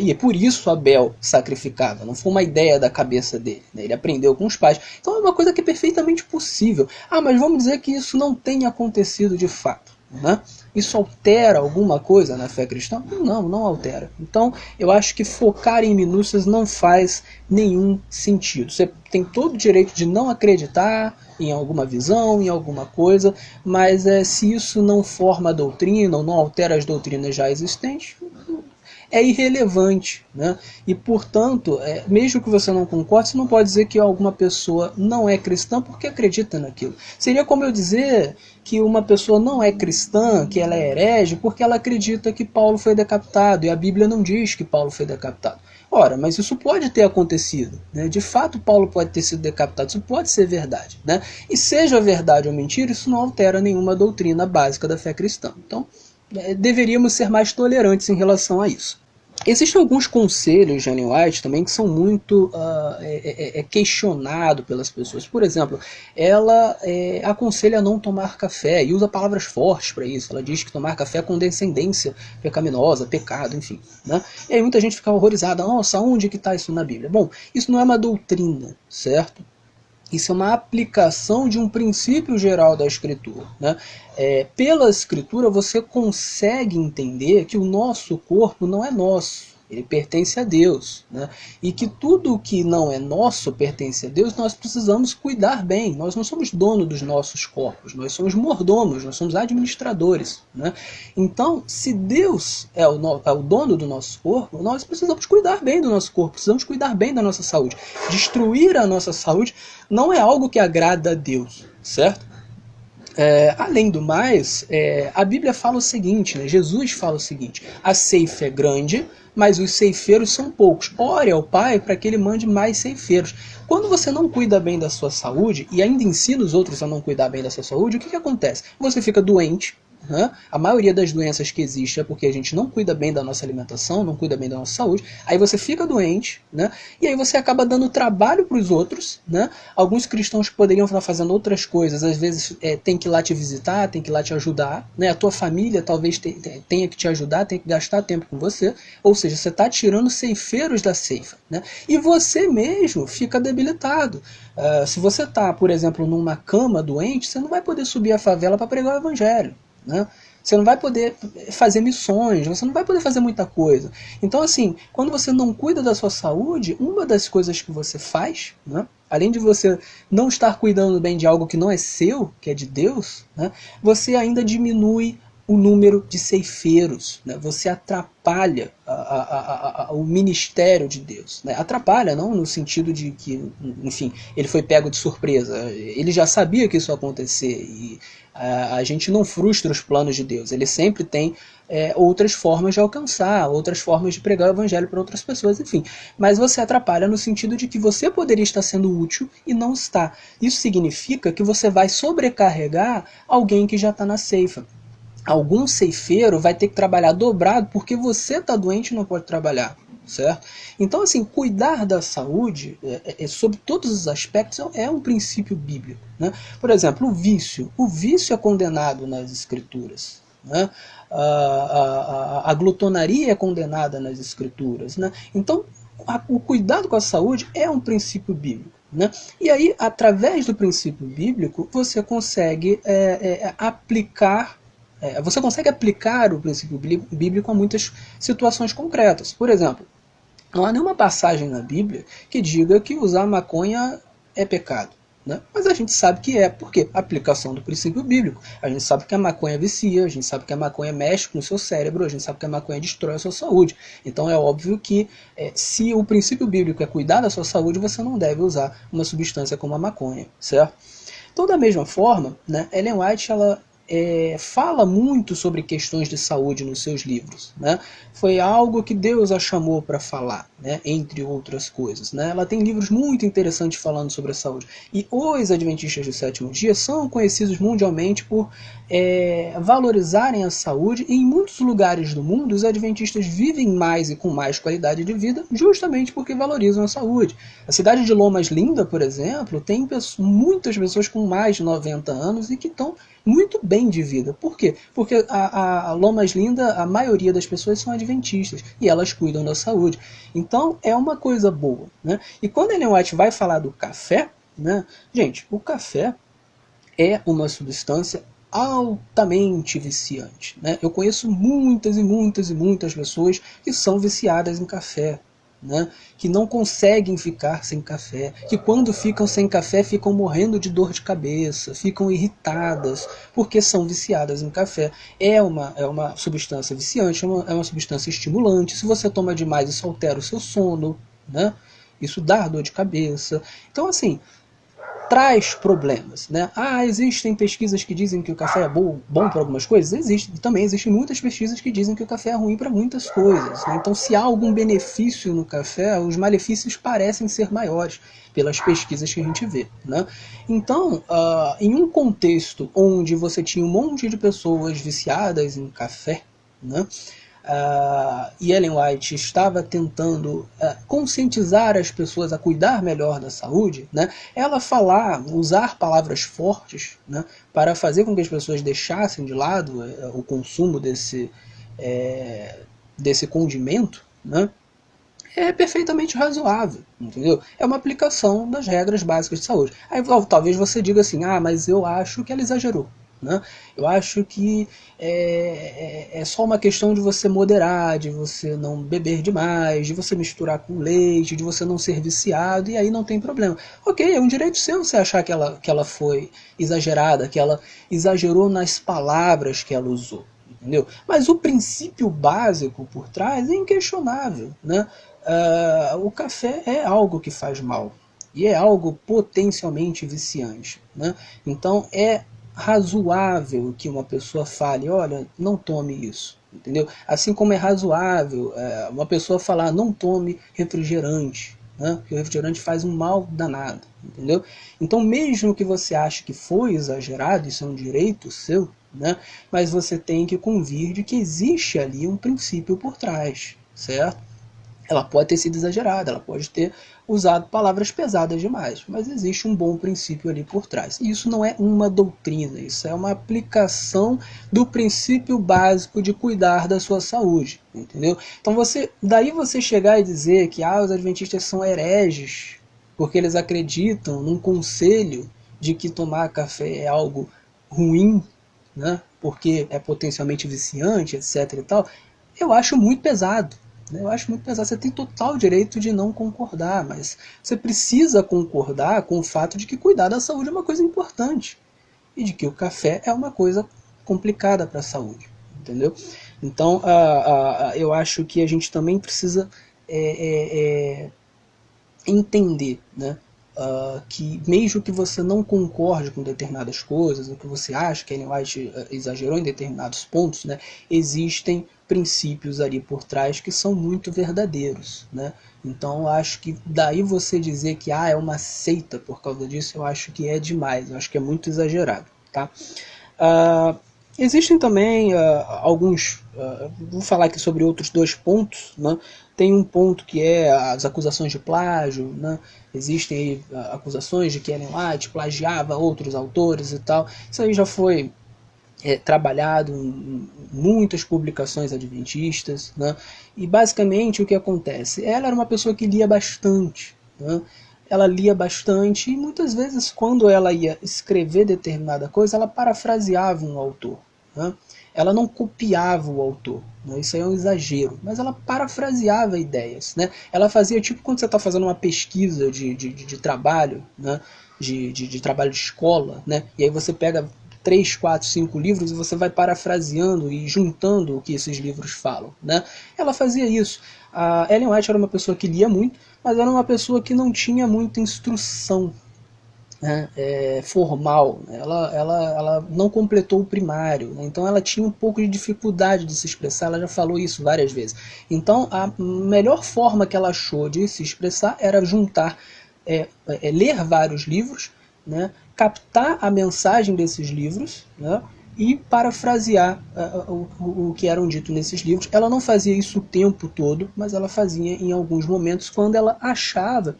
E é por isso Abel sacrificava, não foi uma ideia da cabeça dele, né? Ele aprendeu com os pais. Então é uma coisa que é perfeitamente possível. Mas vamos dizer que isso não tenha acontecido de fato, né? Isso altera alguma coisa na fé cristã? Não, não altera. Então eu acho que focar em minúcias não faz nenhum sentido. Você tem todo o direito de não acreditar em alguma visão, em alguma coisa, mas se isso não forma a doutrina ou não altera as doutrinas já existentes, é irrelevante, né? E, portanto, mesmo que você não concorde, você não pode dizer que alguma pessoa não é cristã porque acredita naquilo. Seria como eu dizer que uma pessoa não é cristã, que ela é herege, porque ela acredita que Paulo foi decapitado, e a Bíblia não diz que Paulo foi decapitado. Ora, mas isso pode ter acontecido, né? De fato, Paulo pode ter sido decapitado, isso pode ser verdade, né? E seja verdade ou mentira, isso não altera nenhuma doutrina básica da fé cristã. Então, deveríamos ser mais tolerantes em relação a isso. Existem alguns conselhos de Ellen White também que são muito questionados pelas pessoas. Por exemplo, ela aconselha a não tomar café e usa palavras fortes para isso. Ela diz que tomar café é condescendência pecaminosa, pecado, enfim, né? E aí muita gente fica horrorizada. Nossa, onde que está isso na Bíblia? Bom, isso não é uma doutrina, certo? Isso é uma aplicação de um princípio geral da Escritura, né? Pela Escritura você consegue entender que o nosso corpo não é nosso, ele pertence a Deus, né? E que tudo que não é nosso pertence a Deus, nós precisamos cuidar bem. Nós não somos dono dos nossos corpos, nós somos mordomos, nós somos administradores, né? Então, se Deus é o dono do nosso corpo, nós precisamos cuidar bem do nosso corpo, precisamos cuidar bem da nossa saúde. Destruir a nossa saúde não é algo que agrada a Deus, certo? Além do mais, a Bíblia fala o seguinte, né? Jesus fala o seguinte: a ceifa é grande, mas os ceifeiros são poucos. Ore ao Pai para que Ele mande mais ceifeiros. Quando você não cuida bem da sua saúde e ainda ensina os outros a não cuidar bem da sua saúde, o que acontece? Você fica doente. A maioria das doenças que existe é porque a gente não cuida bem da nossa alimentação, não cuida bem da nossa saúde, aí você fica doente, né? E aí você acaba dando trabalho para os outros, né? Alguns cristãos que poderiam estar fazendo outras coisas, às vezes tem que ir lá te visitar, tem que ir lá te ajudar, né? A tua família talvez tenha que te ajudar, tenha que gastar tempo com você, ou seja, você está tirando ceifeiros da ceifa, né? E você mesmo fica debilitado. Se você está, por exemplo, numa cama doente, você não vai poder subir a favela para pregar o evangelho, né? Você não vai poder fazer missões, você não vai poder fazer muita coisa. Então, assim, quando você não cuida da sua saúde, uma das coisas que você faz, né, além de você não estar cuidando bem de algo que não é seu, que é de Deus, né, você ainda diminui o número de ceifeiros, né? Você atrapalha o ministério de Deus, né? Atrapalha não no sentido de que, enfim, ele foi pego de surpresa, ele já sabia que isso ia acontecer, e a gente não frustra os planos de Deus, ele sempre tem outras formas de alcançar, outras formas de pregar o evangelho para outras pessoas, enfim. Mas você atrapalha no sentido de que você poderia estar sendo útil e não está. Isso significa que você vai sobrecarregar alguém que já está na ceifa. Algum ceifeiro vai ter que trabalhar dobrado porque você está doente e não pode trabalhar, certo? Então, assim, cuidar da saúde, sobre todos os aspectos, é um princípio bíblico, né? Por exemplo, o vício. O vício é condenado nas Escrituras, né? A glutonaria é condenada nas Escrituras, né? Então, o cuidado com a saúde é um princípio bíblico, né? E aí, através do princípio bíblico, você consegue aplicar o princípio bíblico a muitas situações concretas. Por exemplo, não há nenhuma passagem na Bíblia que diga que usar maconha é pecado, né? Mas a gente sabe que é, porque a aplicação do princípio bíblico. A gente sabe que a maconha vicia, a gente sabe que a maconha mexe com o seu cérebro, a gente sabe que a maconha destrói a sua saúde. Então é óbvio que se o princípio bíblico é cuidar da sua saúde, você não deve usar uma substância como a maconha, certo? Então, da mesma forma, né, Ellen White fala muito sobre questões de saúde nos seus livros, né? Foi algo que Deus a chamou para falar, né? Entre outras coisas, né? Ela tem livros muito interessantes falando sobre a saúde. E os Adventistas do Sétimo Dia são conhecidos mundialmente por valorizarem a saúde, e em muitos lugares do mundo os Adventistas vivem mais e com mais qualidade de vida justamente porque valorizam a saúde. A cidade de Lomas Linda, por exemplo, tem muitas pessoas com mais de 90 anos e que estão muito bem de vida. Por quê? Porque a Lomas Linda, a maioria das pessoas são adventistas e elas cuidam da saúde. Então é uma coisa boa, né? E quando Ellen White vai falar do café, né? Gente, o café é uma substância altamente viciante, né? Eu conheço muitas e muitas e muitas pessoas que são viciadas em café, né? Que não conseguem ficar sem café, que quando ficam sem café ficam morrendo de dor de cabeça, ficam irritadas porque são viciadas em café. É uma substância viciante, é uma substância estimulante. Se você toma demais, isso altera o seu sono, né? Isso dá dor de cabeça. Então, assim, traz problemas, né? Existem pesquisas que dizem que o café é bom para algumas coisas? Existe. Também existem muitas pesquisas que dizem que o café é ruim para muitas coisas, né? Então, se há algum benefício no café, os malefícios parecem ser maiores pelas pesquisas que a gente vê, né? Então, em um contexto onde você tinha um monte de pessoas viciadas em café, né? E Ellen White estava tentando conscientizar as pessoas a cuidar melhor da saúde, né? Ela usar palavras fortes, né, para fazer com que as pessoas deixassem de lado o consumo desse condimento, né? É perfeitamente razoável, entendeu? É uma aplicação das regras básicas de saúde. Aí talvez você diga assim, mas eu acho que ela exagerou, né? Eu acho que é só uma questão de você moderar, de você não beber demais, de você misturar com leite, de você não ser viciado, e aí não tem problema. Ok, é um direito seu você achar que ela foi exagerada, que ela exagerou nas palavras que ela usou, entendeu? Mas o princípio básico por trás é inquestionável, né? O café é algo que faz mal e é algo potencialmente viciante, né? Então é razoável que uma pessoa fale, olha, não tome isso, entendeu? Assim como é razoável uma pessoa falar, não tome refrigerante, né? Porque o refrigerante faz um mal danado, entendeu? Então mesmo que você ache que foi exagerado, isso é um direito seu, né? Mas você tem que convir de que existe ali um princípio por trás, certo? Ela pode ter sido exagerada, ela pode ter usado palavras pesadas demais, mas existe um bom princípio ali por trás. E isso não é uma doutrina, isso é uma aplicação do princípio básico de cuidar da sua saúde, entendeu? Então daí você chegar e dizer que os adventistas são hereges, porque eles acreditam num conselho de que tomar café é algo ruim, né? Porque é potencialmente viciante, etc. e tal, eu acho muito pesado. Eu acho muito pesado. Você tem total direito de não concordar, mas você precisa concordar com o fato de que cuidar da saúde é uma coisa importante e de que o café é uma coisa complicada para a saúde. entendeu? Então, eu acho que a gente também precisa entender, né, que mesmo que você não concorde com determinadas coisas, ou que você acha que Ellen White exagerou em determinados pontos, né, existem princípios ali por trás que são muito verdadeiros, né? Então eu acho que daí você dizer que é uma seita por causa disso, eu acho que é demais, eu acho que é muito exagerado, tá? Uh, Existem também alguns, vou falar aqui sobre outros dois pontos, né? Tem um ponto que é as acusações de plágio, né? Existem aí, acusações de que Ellen White plagiava outros autores e tal. Isso aí já foi trabalhado em muitas publicações adventistas, né? E basicamente o que acontece? Ela era uma pessoa que lia bastante, né? Ela lia bastante e muitas vezes quando ela ia escrever determinada coisa, ela parafraseava um autor, né? Ela não copiava o autor, né? Isso aí é um exagero, mas ela parafraseava ideias, né? Ela fazia tipo quando você está fazendo uma pesquisa de trabalho, né? De trabalho de escola, né? E aí você pega 3, 4, 5 livros e você vai parafraseando e juntando o que esses livros falam, né? Ela fazia isso. A Ellen White era uma pessoa que lia muito, mas era uma pessoa que não tinha muita instrução, né, formal. Ela não completou o primário, né? Então ela tinha um pouco de dificuldade de se expressar, ela já falou isso várias vezes. Então a melhor forma que ela achou de se expressar era juntar, ler vários livros, né, captar a mensagem desses livros, né, e parafrasear o que eram dito nesses livros. Ela não fazia isso o tempo todo, mas ela fazia em alguns momentos quando ela achava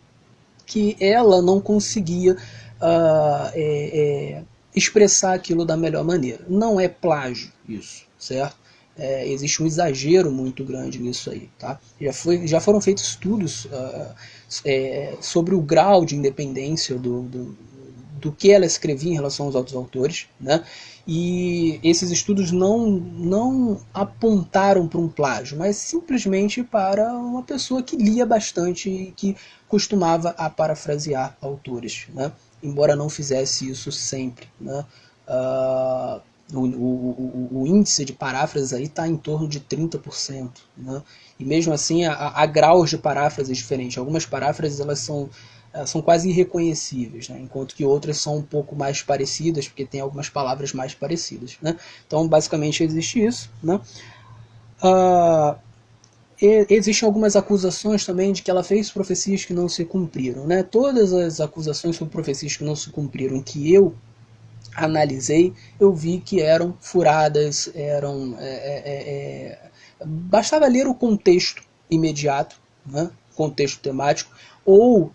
que ela não conseguia expressar aquilo da melhor maneira. Não é plágio isso, certo? Existe um exagero muito grande nisso aí, tá? Já foram feitos estudos sobre o grau de independência do que ela escrevia em relação aos outros autores, né? E esses estudos não apontaram para um plágio, mas simplesmente para uma pessoa que lia bastante e que costumava a parafrasear autores, né? Embora não fizesse isso sempre, né? O índice de paráfrases aí está em torno de 30%, né? E mesmo assim há graus de paráfrases diferentes. Algumas paráfrases elas são quase irreconhecíveis, né? Enquanto que outras são um pouco mais parecidas, porque tem algumas palavras mais parecidas, né? Então basicamente existe isso, né? Existem algumas acusações também de que ela fez profecias que não se cumpriram, né? Todas as acusações sobre profecias que não se cumpriram que eu analisei, eu vi que eram furadas, bastava ler o contexto imediato, né? Contexto temático, ou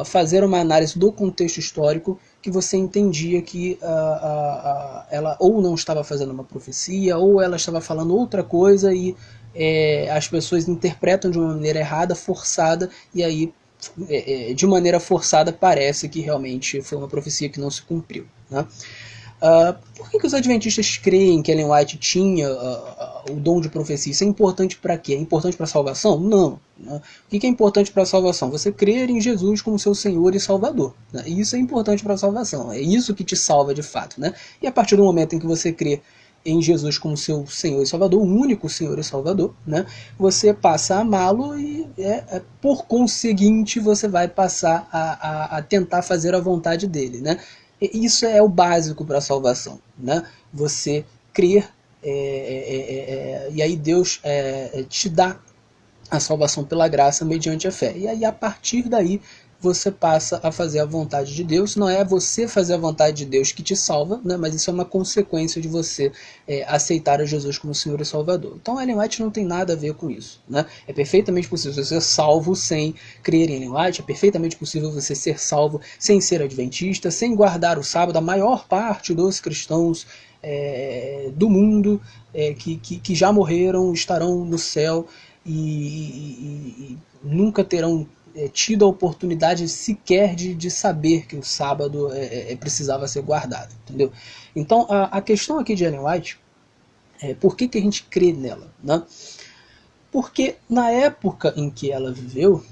fazer uma análise do contexto histórico que você entendia que ela ou não estava fazendo uma profecia, ou ela estava falando outra coisa e as pessoas interpretam de uma maneira errada, forçada, e aí de maneira forçada parece que realmente foi uma profecia que não se cumpriu, né? Por que os adventistas creem que Ellen White tinha o dom de profecia? Isso é importante para quê? É importante para a salvação? Não. Né? O que é importante para a salvação? Você crer em Jesus como seu Senhor e Salvador. Né? Isso é importante para a salvação. É isso que te salva de fato. Né? E a partir do momento em que você crê em Jesus como seu Senhor e Salvador, o único Senhor e Salvador, né? Você passa a amá-lo e, por conseguinte, você vai passar a tentar fazer a vontade dele, né? Isso é o básico para a salvação, né? Você crer, e aí Deus te dá a salvação pela graça mediante a fé. E aí, a partir daí, você passa a fazer a vontade de Deus. Não é você fazer a vontade de Deus que te salva, né? Mas isso é uma consequência de você aceitar a Jesus como Senhor e Salvador. Então, Ellen White não tem nada a ver com isso, né? É perfeitamente possível você ser salvo sem crer em Ellen White, é perfeitamente possível você ser salvo sem ser adventista, sem guardar o sábado. A maior parte dos cristãos do mundo que já morreram estarão no céu e nunca terão tido a oportunidade sequer de saber que o sábado precisava ser guardado, entendeu? Então a questão aqui de Ellen White é por que a gente crê nela, né? Porque na época em que ela viveu,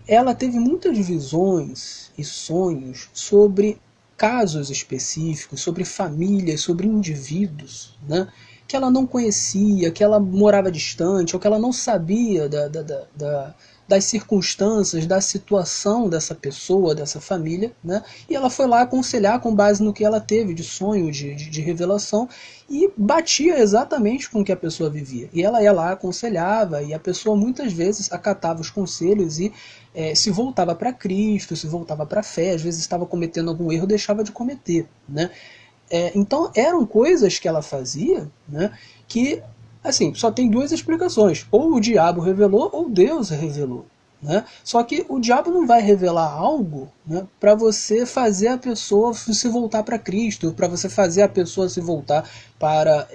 ela teve muitas visões e sonhos sobre casos específicos, sobre famílias, sobre indivíduos, né, que ela não conhecia, que ela morava distante, ou que ela não sabia das circunstâncias, da situação dessa pessoa, dessa família, né? E ela foi lá aconselhar com base no que ela teve de sonho, de revelação, e batia exatamente com o que a pessoa vivia. E ela ia lá, aconselhava, e a pessoa muitas vezes acatava os conselhos e se voltava para Cristo, se voltava para a fé, às vezes estava cometendo algum erro, deixava de cometer, né? Então eram coisas que ela fazia, né, que, assim, só tem duas explicações: ou o diabo revelou ou Deus revelou, né? Só que o diabo não vai revelar algo, né, para você fazer a pessoa se voltar para Cristo, para você fazer a pessoa se voltar para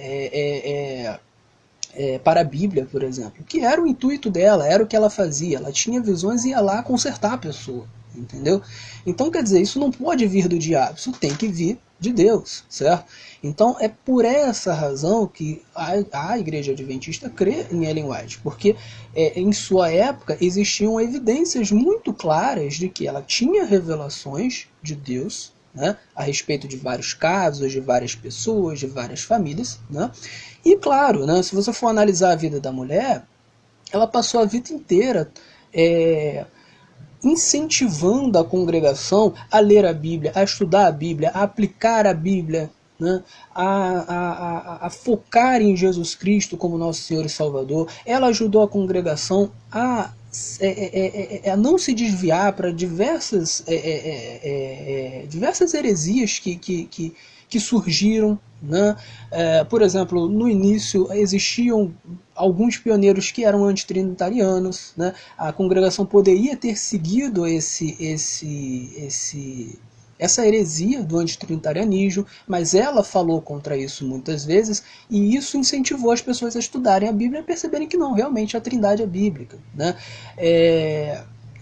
a Bíblia, por exemplo, que era o intuito dela, era o que ela fazia. Ela tinha visões e ia lá consertar a pessoa, entendeu? Então, quer dizer, isso não pode vir do diabo, isso tem que vir de Deus, certo? Então é por essa razão que a Igreja Adventista crê em Ellen White, porque em sua época existiam evidências muito claras de que ela tinha revelações de Deus, né, a respeito de vários casos, de várias pessoas, de várias famílias, né? E claro, né, se você for analisar a vida da mulher, ela passou a vida inteira incentivando a congregação a ler a Bíblia, a estudar a Bíblia, a aplicar a Bíblia, né? a focar em Jesus Cristo como nosso Senhor e Salvador. Ela ajudou a congregação a não se desviar para diversas heresias que surgiram, né? Por exemplo, no início existiam alguns pioneiros que eram antitrinitarianos, né? A congregação poderia ter seguido essa heresia do antitrinitarianismo, mas ela falou contra isso muitas vezes, e isso incentivou as pessoas a estudarem a Bíblia e a perceberem que não, realmente a Trindade é bíblica, né?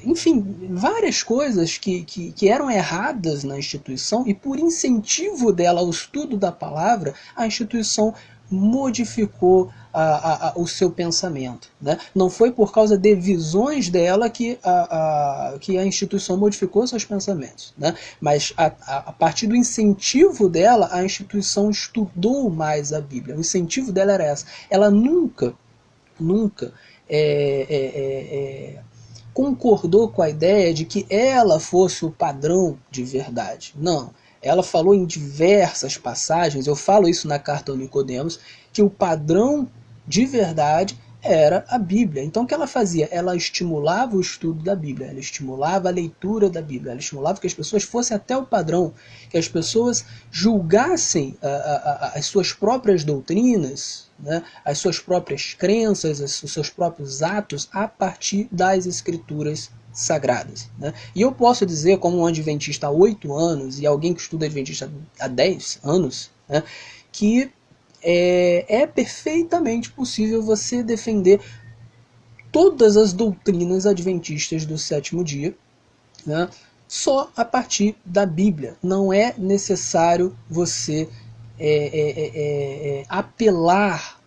Enfim, várias coisas que eram erradas na instituição, e por incentivo dela ao estudo da palavra, a instituição modificou o seu pensamento, né? Não foi por causa de visões dela que a instituição modificou seus pensamentos, né? Mas a partir do incentivo dela, a instituição estudou mais a Bíblia. O incentivo dela era essa. Ela nunca concordou com a ideia de que ela fosse o padrão de verdade. Não. Ela falou em diversas passagens, eu falo isso na carta ao Nicodemos, que o padrão de verdade era a Bíblia. Então o que ela fazia? Ela estimulava o estudo da Bíblia, ela estimulava a leitura da Bíblia, ela estimulava que as pessoas fossem até o padrão, que as pessoas julgassem as suas próprias doutrinas, né, as suas próprias crenças, os seus próprios atos a partir das Escrituras sagradas, né? E eu posso dizer, como um adventista há 8 anos e alguém que estuda adventista há 10 anos, né, que é perfeitamente possível você defender todas as doutrinas adventistas do sétimo dia, né, só a partir da Bíblia. Não é necessário você apelar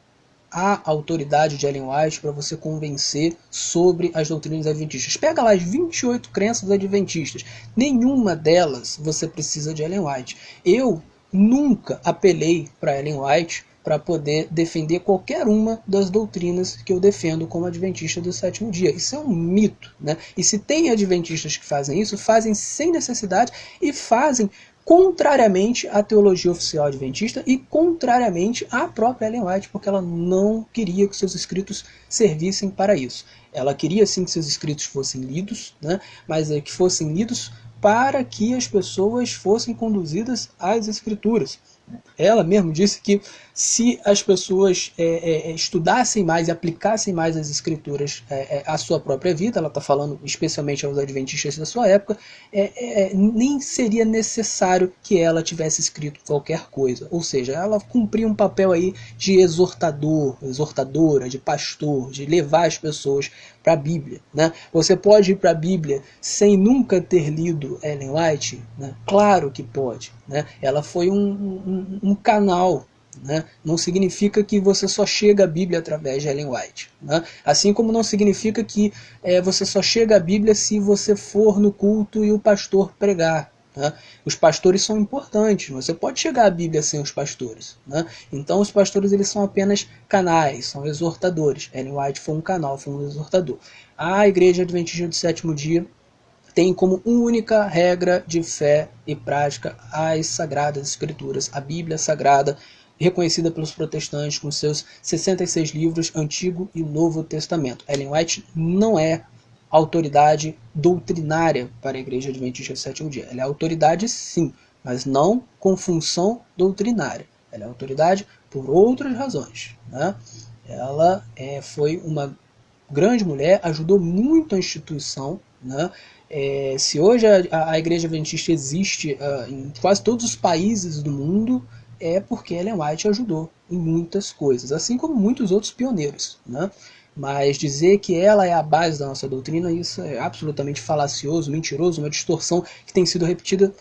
à autoridade de Ellen White para você convencer sobre as doutrinas adventistas. Pega lá as 28 crenças adventistas. Nenhuma delas você precisa de Ellen White. Eu nunca apelei para Ellen White para poder defender qualquer uma das doutrinas que eu defendo como adventista do sétimo dia. Isso é um mito, né? E se tem adventistas que fazem isso, fazem sem necessidade e fazem contrariamente à teologia oficial adventista e contrariamente à própria Ellen White, porque ela não queria que seus escritos servissem para isso. Ela queria sim que seus escritos fossem lidos, né, mas que fossem lidos para que as pessoas fossem conduzidas às Escrituras. Ela mesmo disse que se as pessoas estudassem mais e aplicassem mais as Escrituras à sua própria vida, ela está falando especialmente aos adventistas da sua época, nem seria necessário que ela tivesse escrito qualquer coisa. Ou seja, ela cumpria um papel aí de exortador, exortadora, de pastor, de levar as pessoas para a Bíblia, né? Você pode ir para a Bíblia sem nunca ter lido Ellen White, né? Claro que pode, né? Ela foi um canal, né? Não significa que você só chega à Bíblia através de Ellen White, né? Assim como não significa que você só chega à Bíblia se você for no culto e o pastor pregar, né? Os pastores são importantes, você pode chegar à Bíblia sem os pastores, né? Então os pastores eles são apenas canais, são exortadores. Ellen White foi um canal, foi um exortador. A Igreja Adventista do Sétimo Dia tem como única regra de fé e prática as Sagradas Escrituras, a Bíblia Sagrada, reconhecida pelos protestantes com seus 66 livros, Antigo e Novo Testamento. Ellen White não é autoridade doutrinária para a Igreja Adventista do Sétimo Dia. Ela é autoridade sim, mas não com função doutrinária. Ela é autoridade por outras razões, né? Ela foi uma grande mulher, ajudou muito a instituição, né? Se hoje a Igreja Adventista existe em quase todos os países do mundo, é porque Ellen White ajudou em muitas coisas, assim como muitos outros pioneiros, né? Mas dizer que ela é a base da nossa doutrina, isso é absolutamente falacioso, mentiroso, uma distorção que tem sido repetida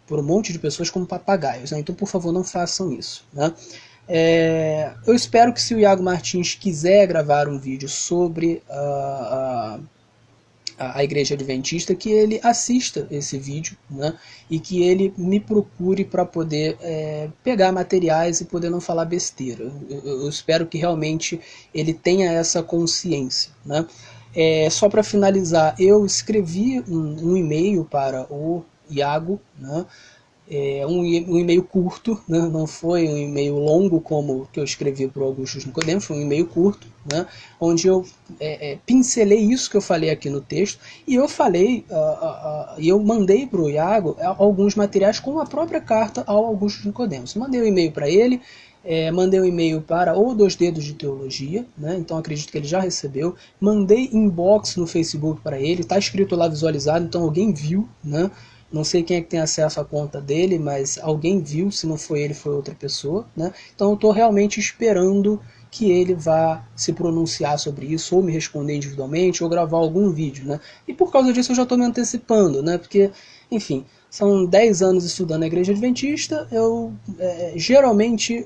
por um monte de pessoas como papagaios, né? Então, por favor, não façam isso, né? Eu espero que se o Iago Martins quiser gravar um vídeo sobre a Igreja Adventista, que ele assista esse vídeo, né, e que ele me procure para poder pegar materiais e poder não falar besteira. Eu espero que realmente ele tenha essa consciência, né. Só para finalizar, eu escrevi um e-mail para o Iago, né, um e-mail curto, né? Não foi um e-mail longo como que eu escrevi para o Augusto Nicodemos, foi um e-mail curto, né? Onde eu pincelei isso que eu falei aqui no texto, e eu falei, e eu mandei para o Iago alguns materiais com a própria carta ao Augusto Nicodemos. Mandei um e-mail para ele, mandei um e-mail para o Dois Dedos de Teologia, né? Então acredito que ele já recebeu, mandei inbox no Facebook para ele, está escrito lá visualizado, então alguém viu, né? Não sei quem é que tem acesso à conta dele, mas alguém viu, se não foi ele, foi outra pessoa, né? Então eu estou realmente esperando que ele vá se pronunciar sobre isso, ou me responder individualmente, ou gravar algum vídeo, né? E por causa disso eu já estou me antecipando, né? Porque, enfim, são 10 anos estudando a Igreja Adventista, eu geralmente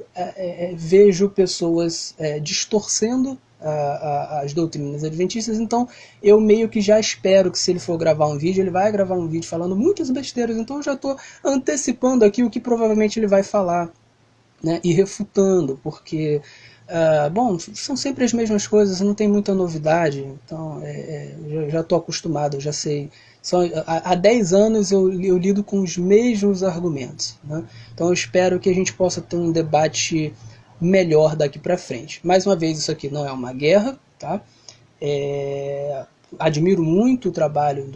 vejo pessoas distorcendo as doutrinas adventistas, então eu meio que já espero que se ele for gravar um vídeo, ele vai gravar um vídeo falando muitas besteiras, então eu já estou antecipando aqui o que provavelmente ele vai falar, né, e refutando, porque bom, são sempre as mesmas coisas, não tem muita novidade, então eu já estou acostumado, eu já sei. Há 10 anos eu lido com os mesmos argumentos, né? Então eu espero que a gente possa ter um debate melhor daqui para frente. Mais uma vez, isso aqui não é uma guerra, tá? Admiro muito o trabalho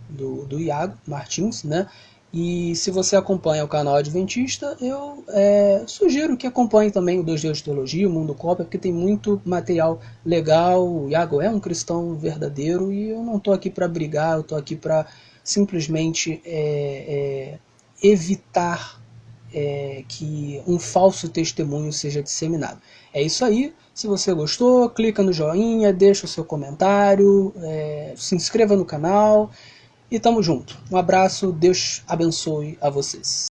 do Iago Martins, né? E se você acompanha o canal Adventista, eu sugiro que acompanhe também o Dois Deus de Teologia, o Mundo Cópia, porque tem muito material legal. O Iago é um cristão verdadeiro e eu não estou aqui para brigar, eu estou aqui para simplesmente evitar que um falso testemunho seja disseminado. É isso aí. Se você gostou, clica no joinha, deixa o seu comentário, se inscreva no canal e tamo junto. Um abraço, Deus abençoe a vocês.